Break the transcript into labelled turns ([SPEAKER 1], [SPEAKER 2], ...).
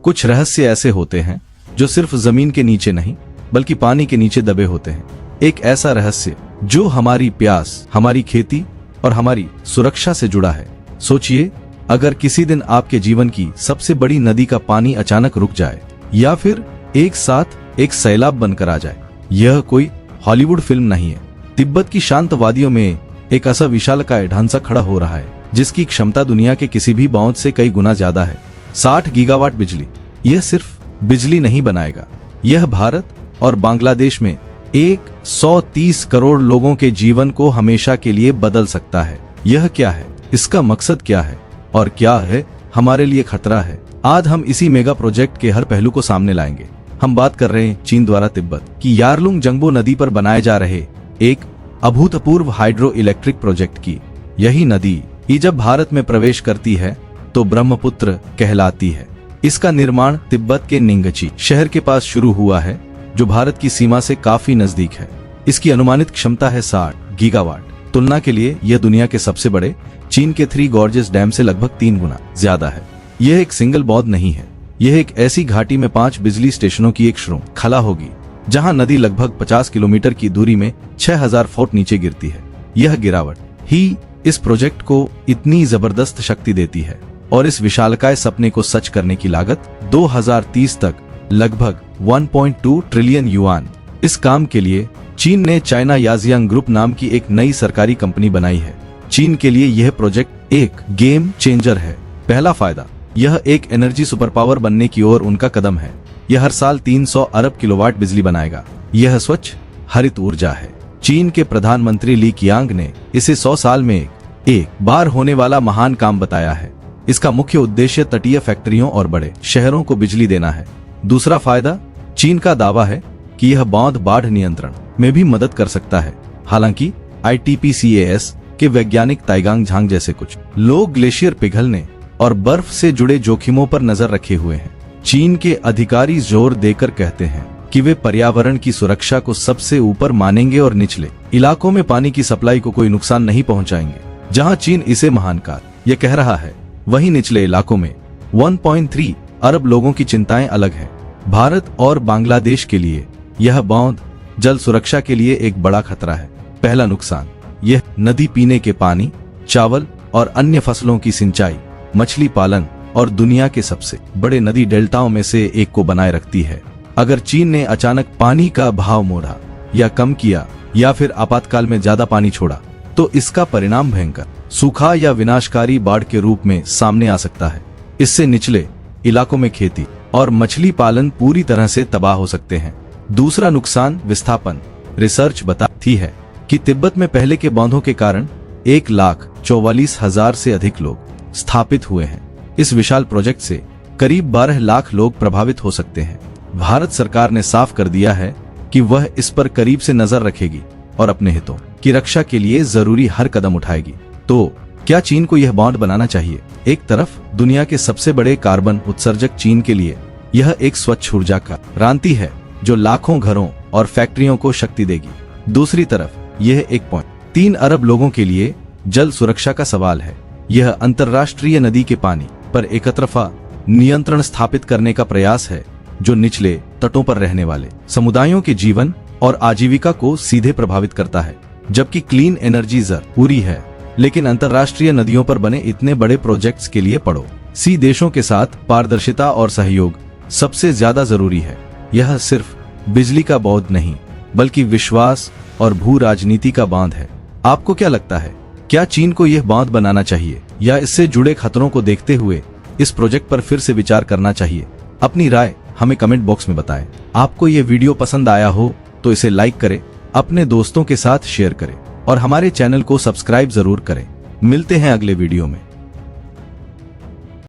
[SPEAKER 1] कुछ रहस्य ऐसे होते हैं जो सिर्फ जमीन के नीचे नहीं बल्कि पानी के नीचे दबे होते हैं। एक ऐसा रहस्य जो हमारी प्यास, हमारी खेती और हमारी सुरक्षा से जुड़ा है। सोचिए, अगर किसी दिन आपके जीवन की सबसे बड़ी नदी का पानी अचानक रुक जाए या फिर एक साथ एक सैलाब बनकर आ जाए। यह कोई हॉलीवुड फिल्म नहीं है। तिब्बत की शांत वादियों में एक ऐसा विशालकाय ढांचा खड़ा हो रहा है जिसकी क्षमता दुनिया के किसी भी बांध से कई गुना ज्यादा है। 60 गीगावाट बिजली। यह सिर्फ बिजली नहीं बनाएगा, यह भारत और बांग्लादेश में 130 करोड़ लोगों के जीवन को हमेशा के लिए बदल सकता है। यह क्या है, इसका मकसद क्या है और क्या है हमारे लिए खतरा है, आज हम इसी मेगा प्रोजेक्ट के हर पहलू को सामने लाएंगे। हम बात कर रहे हैं चीन द्वारा तिब्बत की यारलुंग जंगबो नदी पर बनाए जा रहे एक अभूतपूर्व हाइड्रो इलेक्ट्रिक प्रोजेक्ट की। यही नदी जब भारत में प्रवेश करती है तो ब्रह्मपुत्र कहलाती है। इसका निर्माण तिब्बत के निंगची शहर के पास शुरू हुआ है जो भारत की सीमा से काफी नजदीक है। इसकी अनुमानित क्षमता है 60 गीगावाट। तुलना के लिए यह दुनिया के सबसे बड़े चीन के 3 गॉर्जेस डैम से लगभग 3 गुना ज्यादा है। यह एक सिंगल बांध नहीं है, यह एक ऐसी घाटी में 5 बिजली स्टेशनों की एक श्रृंखला होगी जहां नदी लगभग 50 किलोमीटर की दूरी में 6000 फुट नीचे गिरती है। यह गिरावट ही इस प्रोजेक्ट को इतनी जबरदस्त शक्ति देती है और इस विशालकाय सपने को सच करने की लागत 2030 तक लगभग 1.2 ट्रिलियन युआन। इस काम के लिए चीन ने चाइना याजियांग ग्रुप नाम की एक नई सरकारी कंपनी बनाई है। चीन के लिए यह प्रोजेक्ट एक गेम चेंजर है। पहला फायदा, यह एक एनर्जी सुपर पावर बनने की ओर उनका कदम है। यह हर साल 300 अरब किलोवाट बिजली बनाएगा। यह स्वच्छ हरित ऊर्जा है। चीन के प्रधानमंत्री ली कियांग ने इसे 100 साल में एक बार होने वाला महान काम बताया है। इसका मुख्य उद्देश्य तटीय फैक्ट्रियों और बड़े शहरों को बिजली देना है। दूसरा फायदा, चीन का दावा है कि यह बांध बाढ़ नियंत्रण में भी मदद कर सकता है। हालांकि ITPCAS के वैज्ञानिक ताइगांग झांग जैसे कुछ लोग ग्लेशियर पिघलने और बर्फ से जुड़े जोखिमों पर नजर रखे हुए हैं। चीन के अधिकारी जोर देकर कहते हैं कि वे पर्यावरण की सुरक्षा को सबसे ऊपर मानेंगे और निचले इलाकों में पानी की सप्लाई को कोई नुकसान नहीं पहुंचाएंगे। जहां चीन इसे महान कार्य यह कह रहा है, वहीं निचले इलाकों में 1.3 अरब लोगों की चिंताएं अलग हैं। भारत और बांग्लादेश के लिए यह बांध जल सुरक्षा के लिए एक बड़ा खतरा है। पहला नुकसान, यह नदी पीने के पानी, चावल और अन्य फसलों की सिंचाई, मछली पालन और दुनिया के सबसे बड़े नदी डेल्टाओं में से एक को बनाए रखती है। अगर चीन ने अचानक पानी का बहाव मोड़ा या कम किया या फिर आपातकाल में ज्यादा पानी छोड़ा तो इसका परिणाम भयंकर सूखा या विनाशकारी बाढ़ के रूप में सामने आ सकता है। इससे निचले इलाकों में खेती और मछली पालन पूरी तरह से तबाह हो सकते हैं। दूसरा नुकसान विस्थापन। रिसर्च बताती है कि तिब्बत में पहले के बांधों के कारण 1,44,000 से अधिक लोग स्थापित हुए हैं। इस विशाल प्रोजेक्ट से करीब 12 लाख लोग प्रभावित हो सकते हैं। भारत सरकार ने साफ कर दिया है कि वह इस पर करीब से नजर रखेगी और अपने हितों की रक्षा के लिए जरूरी हर कदम उठाएगी। तो क्या चीन को यह बांध बनाना चाहिए? एक तरफ दुनिया के सबसे बड़े कार्बन उत्सर्जक चीन के लिए यह एक स्वच्छ ऊर्जा का क्रांति है जो लाखों घरों और फैक्ट्रियों को शक्ति देगी। दूसरी तरफ यह 1.3 अरब लोगों के लिए जल सुरक्षा का सवाल है। यह अंतर्राष्ट्रीय नदी के पानी पर एकतरफा नियंत्रण स्थापित करने का प्रयास है जो निचले तटों पर रहने वाले समुदायों के जीवन और आजीविका को सीधे प्रभावित करता है। जबकि क्लीन एनर्जी जरूरी है, लेकिन अंतर्राष्ट्रीय नदियों पर बने इतने बड़े प्रोजेक्ट्स के लिए पड़ोसी देशों के साथ पारदर्शिता और सहयोग सबसे ज्यादा जरूरी है। यह सिर्फ बिजली का बांध नहीं बल्कि विश्वास और भू राजनीति का बांध है। आपको क्या लगता है, क्या चीन को यह बांध बनाना चाहिए या इससे जुड़े खतरों को देखते हुए इस प्रोजेक्ट पर फिर से विचार करना चाहिए? अपनी राय हमें कमेंट बॉक्स में बताएं। आपको यह वीडियो पसंद आया हो तो इसे लाइक करें, अपने दोस्तों के साथ शेयर करें और हमारे चैनल को सब्सक्राइब जरूर करें। मिलते हैं अगले वीडियो में।